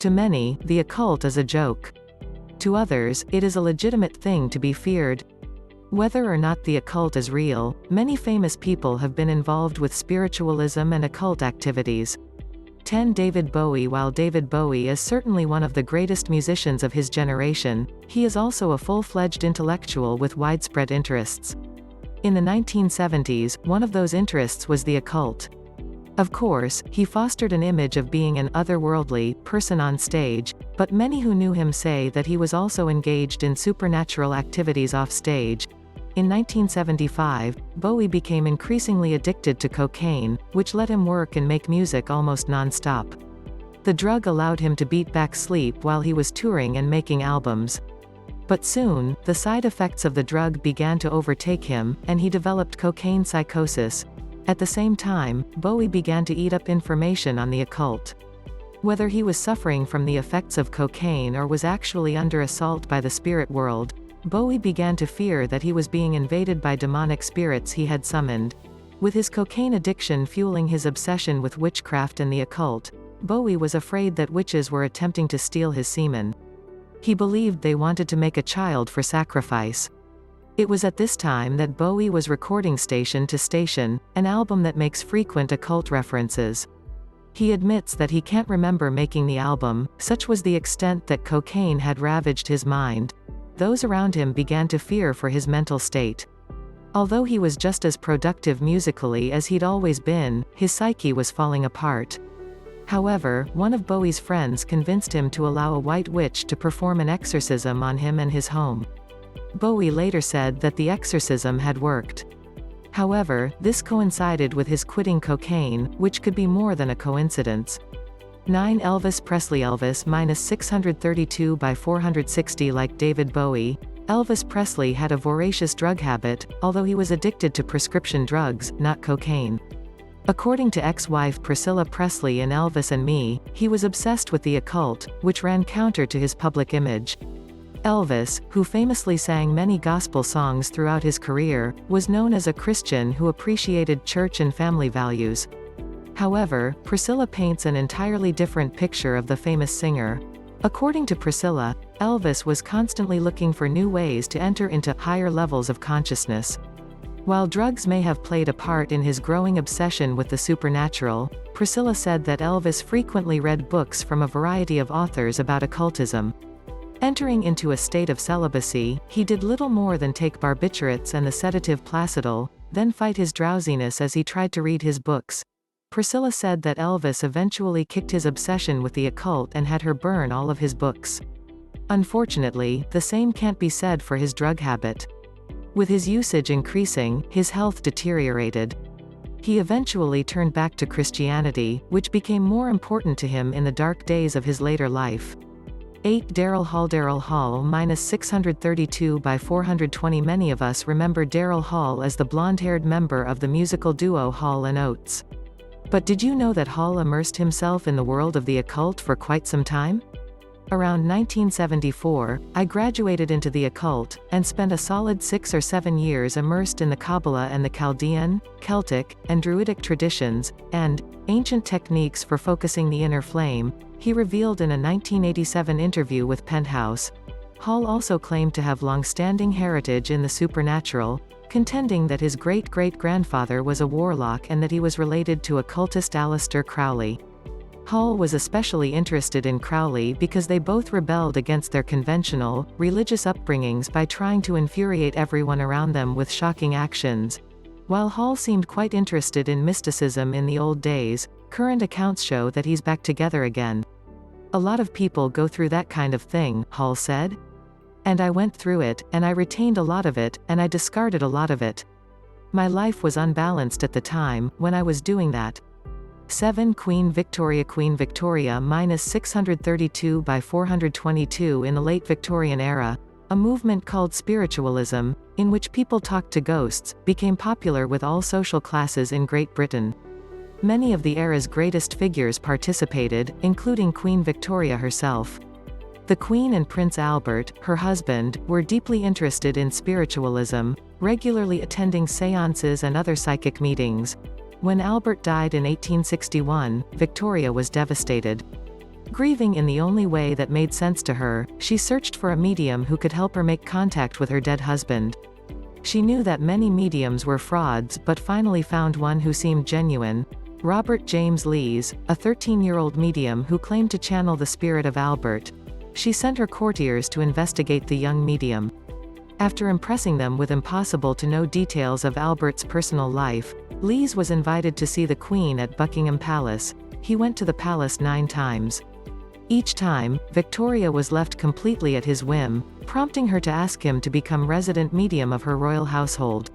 To many, the occult is a joke. To others, it is a legitimate thing to be feared. Whether or not the occult is real, many famous people have been involved with spiritualism and occult activities. 10. David Bowie. While David Bowie is certainly one of the greatest musicians of his generation, he is also a full-fledged intellectual with widespread interests. In the 1970s, one of those interests was the occult. Of course, he fostered an image of being an otherworldly person on stage, but many who knew him say that he was also engaged in supernatural activities off stage. In 1975, Bowie became increasingly addicted to cocaine, which let him work and make music almost non-stop. The drug allowed him to beat back sleep while he was touring and making albums. But soon, the side effects of the drug began to overtake him, and he developed cocaine psychosis. At the same time, Bowie began to eat up information on the occult. Whether he was suffering from the effects of cocaine or was actually under assault by the spirit world, Bowie began to fear that he was being invaded by demonic spirits he had summoned. With his cocaine addiction fueling his obsession with witchcraft and the occult, Bowie was afraid that witches were attempting to steal his semen. He believed they wanted to make a child for sacrifice. It was at this time that Bowie was recording Station to Station, an album that makes frequent occult references. He admits that he can't remember making the album, such was the extent that cocaine had ravaged his mind. Those around him began to fear for his mental state. Although he was just as productive musically as he'd always been, his psyche was falling apart. However, one of Bowie's friends convinced him to allow a white witch to perform an exorcism on him and his home. Bowie later said that the exorcism had worked. However, this coincided with his quitting cocaine, which could be more than a coincidence. 9. Elvis Presley. Elvis -632 by 460. Like David Bowie, Elvis Presley had a voracious drug habit, although he was addicted to prescription drugs, not cocaine. According to ex-wife Priscilla Presley in Elvis and Me, he was obsessed with the occult, which ran counter to his public image. Elvis, who famously sang many gospel songs throughout his career, was known as a Christian who appreciated church and family values. However, Priscilla paints an entirely different picture of the famous singer. According to Priscilla, Elvis was constantly looking for new ways to enter into higher levels of consciousness. While drugs may have played a part in his growing obsession with the supernatural, Priscilla said that Elvis frequently read books from a variety of authors about occultism. Entering into a state of celibacy, he did little more than take barbiturates and the sedative Placidil, then fight his drowsiness as he tried to read his books. Priscilla said that Elvis eventually kicked his obsession with the occult and had her burn all of his books. Unfortunately, the same can't be said for his drug habit. With his usage increasing, his health deteriorated. He eventually turned back to Christianity, which became more important to him in the dark days of his later life. 8. Daryl Hall. Daryl Hall -632 by 420. Many of us remember Daryl Hall as the blonde-haired member of the musical duo Hall & Oates. But did you know that Hall immersed himself in the world of the occult for quite some time? Around 1974, I graduated into the occult, and spent a solid 6 or 7 years immersed in the Kabbalah and the Chaldean, Celtic, and Druidic traditions, and ancient techniques for focusing the inner flame, he revealed in a 1987 interview with Penthouse. Hall also claimed to have long-standing heritage in the supernatural, contending that his great-great-grandfather was a warlock and that he was related to occultist Aleister Crowley. Hall was especially interested in Crowley because they both rebelled against their conventional, religious upbringings by trying to infuriate everyone around them with shocking actions. While Hall seemed quite interested in mysticism in the old days, current accounts show that he's back together again. "A lot of people go through that kind of thing," Hall said. "And I went through it, and I retained a lot of it, and I discarded a lot of it. My life was unbalanced at the time, when I was doing that." 7. Queen Victoria. Queen Victoria -632 by 422. In the late Victorian era, a movement called spiritualism, in which people talked to ghosts, became popular with all social classes in Great Britain. Many of the era's greatest figures participated, including Queen Victoria herself. The Queen and Prince Albert, her husband, were deeply interested in spiritualism, regularly attending séances and other psychic meetings. When Albert died in 1861, Victoria was devastated. Grieving in the only way that made sense to her, she searched for a medium who could help her make contact with her dead husband. She knew that many mediums were frauds but finally found one who seemed genuine. Robert James Lees, a 13-year-old medium who claimed to channel the spirit of Albert. She sent her courtiers to investigate the young medium. After impressing them with impossible-to-know details of Albert's personal life, Lees was invited to see the Queen at Buckingham Palace. He went to the palace 9 times. Each time, Victoria was left completely at his whim, prompting her to ask him to become resident medium of her royal household.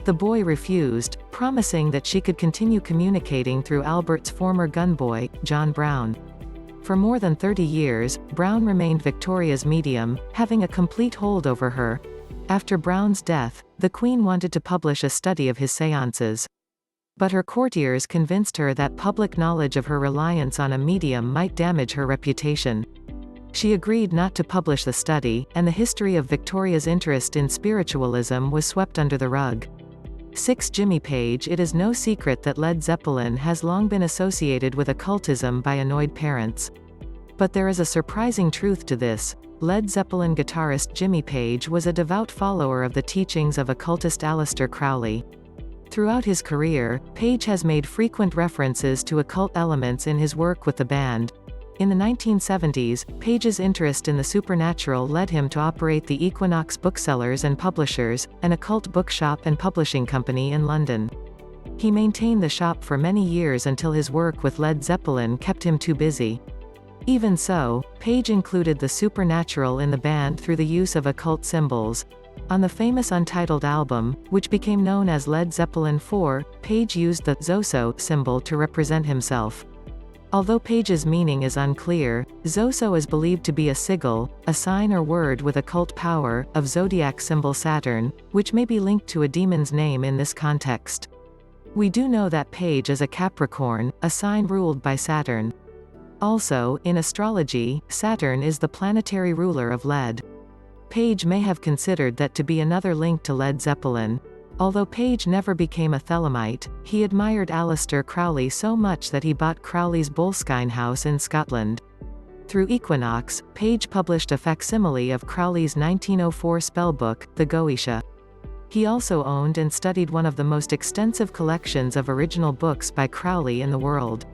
The boy refused, promising that she could continue communicating through Albert's former gunboy, John Brown. For more than 30 years, Brown remained Victoria's medium, having a complete hold over her. After Brown's death, the Queen wanted to publish a study of his seances. But her courtiers convinced her that public knowledge of her reliance on a medium might damage her reputation. She agreed not to publish the study, and the history of Victoria's interest in spiritualism was swept under the rug. 6. Jimmy Page. It is no secret that Led Zeppelin has long been associated with occultism by annoyed parents. But there is a surprising truth to this. Led Zeppelin guitarist Jimmy Page was a devout follower of the teachings of occultist Aleister Crowley. Throughout his career, Page has made frequent references to occult elements in his work with the band. In the 1970s, Page's interest in the supernatural led him to operate the Equinox Booksellers and Publishers, an occult bookshop and publishing company in London. He maintained the shop for many years until his work with Led Zeppelin kept him too busy. Even so, Page included the supernatural in the band through the use of occult symbols. On the famous Untitled album, which became known as Led Zeppelin IV, Page used the Zoso symbol to represent himself. Although Page's meaning is unclear, Zoso is believed to be a sigil, a sign or word with occult power, of zodiac symbol Saturn, which may be linked to a demon's name in this context. We do know that Page is a Capricorn, a sign ruled by Saturn. Also, in astrology, Saturn is the planetary ruler of Led. Page may have considered that to be another link to Led Zeppelin. Although Page never became a Thelemite, he admired Aleister Crowley so much that he bought Crowley's Boleskine house in Scotland. Through Equinox, Page published a facsimile of Crowley's 1904 spellbook, the Goetia. He also owned and studied one of the most extensive collections of original books by Crowley in the world.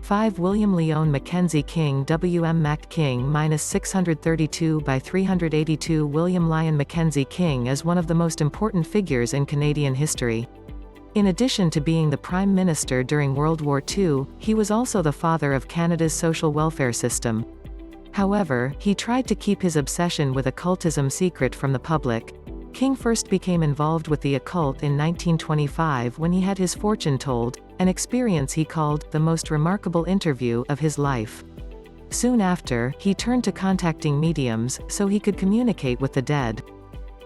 5. William Lyon Mackenzie King. W.M. Mac King -632 by 382. William Lyon Mackenzie King is one of the most important figures in Canadian history. In addition to being the Prime Minister during World War II, he was also the father of Canada's social welfare system. However, he tried to keep his obsession with occultism secret from the public. King first became involved with the occult in 1925 when he had his fortune told, an experience he called the most remarkable interview of his life. Soon after, he turned to contacting mediums, so he could communicate with the dead.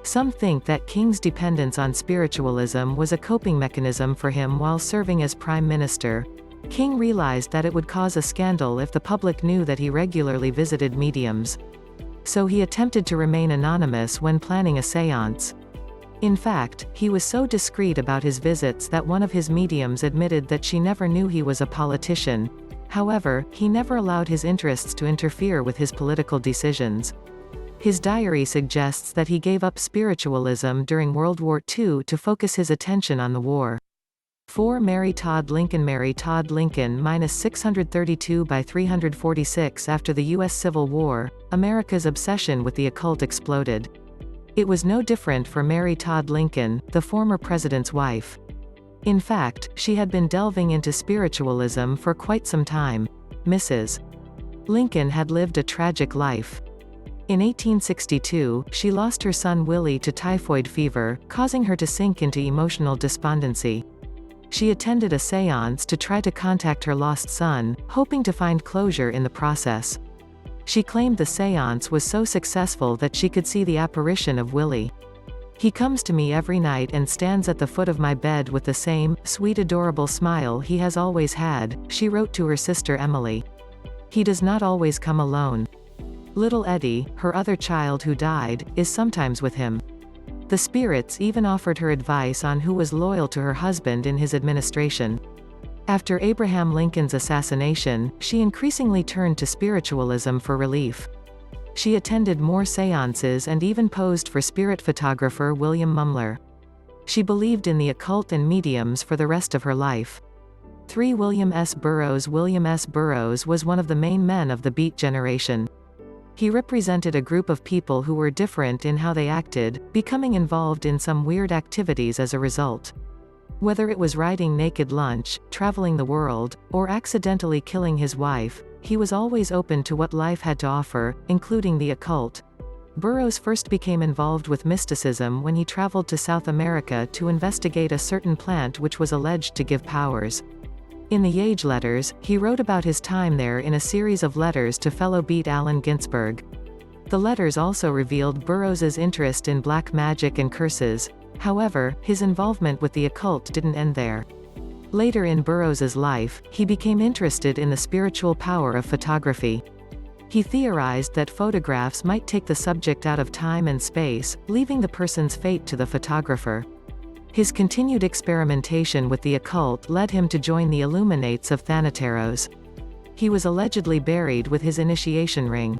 Some think that King's dependence on spiritualism was a coping mechanism for him while serving as Prime Minister. King realized that it would cause a scandal if the public knew that he regularly visited mediums. So he attempted to remain anonymous when planning a séance. In fact, he was so discreet about his visits that one of his mediums admitted that she never knew he was a politician. However, he never allowed his interests to interfere with his political decisions. His diary suggests that he gave up spiritualism during World War II to focus his attention on the war. 4. Mary Todd Lincoln. Mary Todd Lincoln -632 by 346. After the U.S. Civil War, America's obsession with the occult exploded. It was no different for Mary Todd Lincoln, the former president's wife. In fact, she had been delving into spiritualism for quite some time. Mrs. Lincoln had lived a tragic life. In 1862, she lost her son Willie to typhoid fever, causing her to sink into emotional despondency. She attended a séance to try to contact her lost son, hoping to find closure in the process. She claimed the séance was so successful that she could see the apparition of Willie. He comes to me every night and stands at the foot of my bed with the same, sweet adorable smile he has always had, she wrote to her sister Emily. He does not always come alone. Little Eddie, her other child who died, is sometimes with him. The spirits even offered her advice on who was loyal to her husband in his administration. After Abraham Lincoln's assassination, she increasingly turned to spiritualism for relief. She attended more seances and even posed for spirit photographer William Mumler. She believed in the occult and mediums for the rest of her life. 3. William S. Burroughs. William S. Burroughs was one of the main men of the Beat generation. He represented a group of people who were different in how they acted, becoming involved in some weird activities as a result. Whether it was riding naked lunch, traveling the world, or accidentally killing his wife, he was always open to what life had to offer, including the occult. Burroughs first became involved with mysticism when he traveled to South America to investigate a certain plant which was alleged to give powers. In the Yage Letters, he wrote about his time there in a series of letters to fellow Beat Allen Ginsberg. The letters also revealed Burroughs's interest in black magic and curses. However, his involvement with the occult didn't end there. Later in Burroughs's life, he became interested in the spiritual power of photography. He theorized that photographs might take the subject out of time and space, leaving the person's fate to the photographer. His continued experimentation with the occult led him to join the Illuminates of Thanateros. He was allegedly buried with his initiation ring.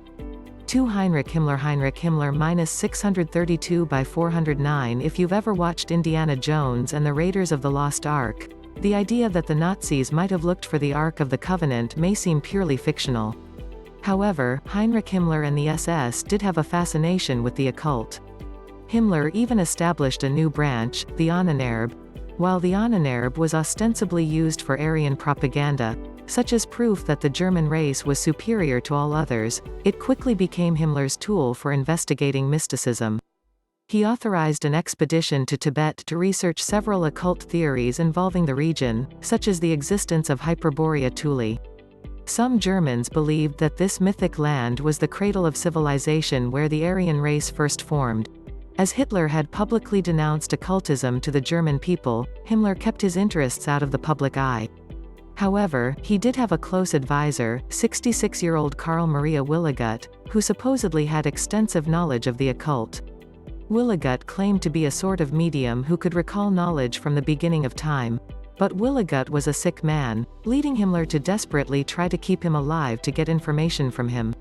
2. Heinrich Himmler. Heinrich Himmler -632 by 409. If you've ever watched Indiana Jones and the Raiders of the Lost Ark, the idea that the Nazis might have looked for the Ark of the Covenant may seem purely fictional. However, Heinrich Himmler and the SS did have a fascination with the occult. Himmler even established a new branch, the Ahnenerbe. While the Ahnenerbe was ostensibly used for Aryan propaganda, such as proof that the German race was superior to all others, it quickly became Himmler's tool for investigating mysticism. He authorized an expedition to Tibet to research several occult theories involving the region, such as the existence of Hyperborea Thule. Some Germans believed that this mythic land was the cradle of civilization where the Aryan race first formed. As Hitler had publicly denounced occultism to the German people, Himmler kept his interests out of the public eye. However, he did have a close advisor, 66-year-old Karl Maria Willigut, who supposedly had extensive knowledge of the occult. Willigut claimed to be a sort of medium who could recall knowledge from the beginning of time. But Willigut was a sick man, leading Himmler to desperately try to keep him alive to get information from him.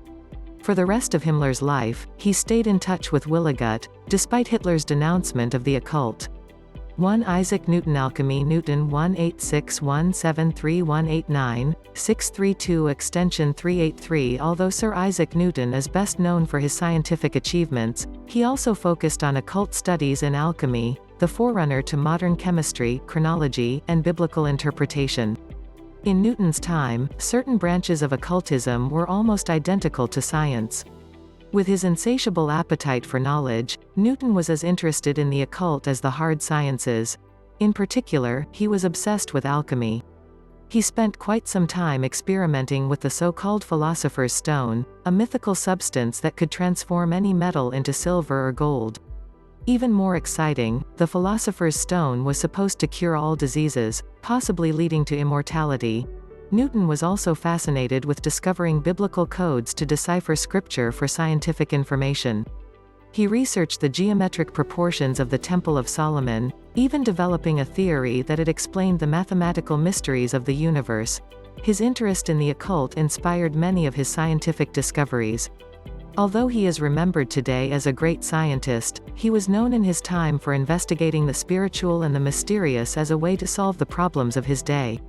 For the rest of Himmler's life, he stayed in touch with Willigut, despite Hitler's denouncement of the occult. 1. Isaac Newton. Alchemy. Newton 186173189, 632 extension 383. Although Sir Isaac Newton is best known for his scientific achievements, he also focused on occult studies and alchemy, the forerunner to modern chemistry, chronology, and biblical interpretation. In Newton's time, certain branches of occultism were almost identical to science. With his insatiable appetite for knowledge, Newton was as interested in the occult as the hard sciences. In particular, he was obsessed with alchemy. He spent quite some time experimenting with the so-called Philosopher's Stone, a mythical substance that could transform any metal into silver or gold. Even more exciting, the Philosopher's Stone was supposed to cure all diseases, possibly leading to immortality. Newton was also fascinated with discovering biblical codes to decipher scripture for scientific information. He researched the geometric proportions of the Temple of Solomon, even developing a theory that it explained the mathematical mysteries of the universe. His interest in the occult inspired many of his scientific discoveries. Although he is remembered today as a great scientist, he was known in his time for investigating the spiritual and the mysterious as a way to solve the problems of his day.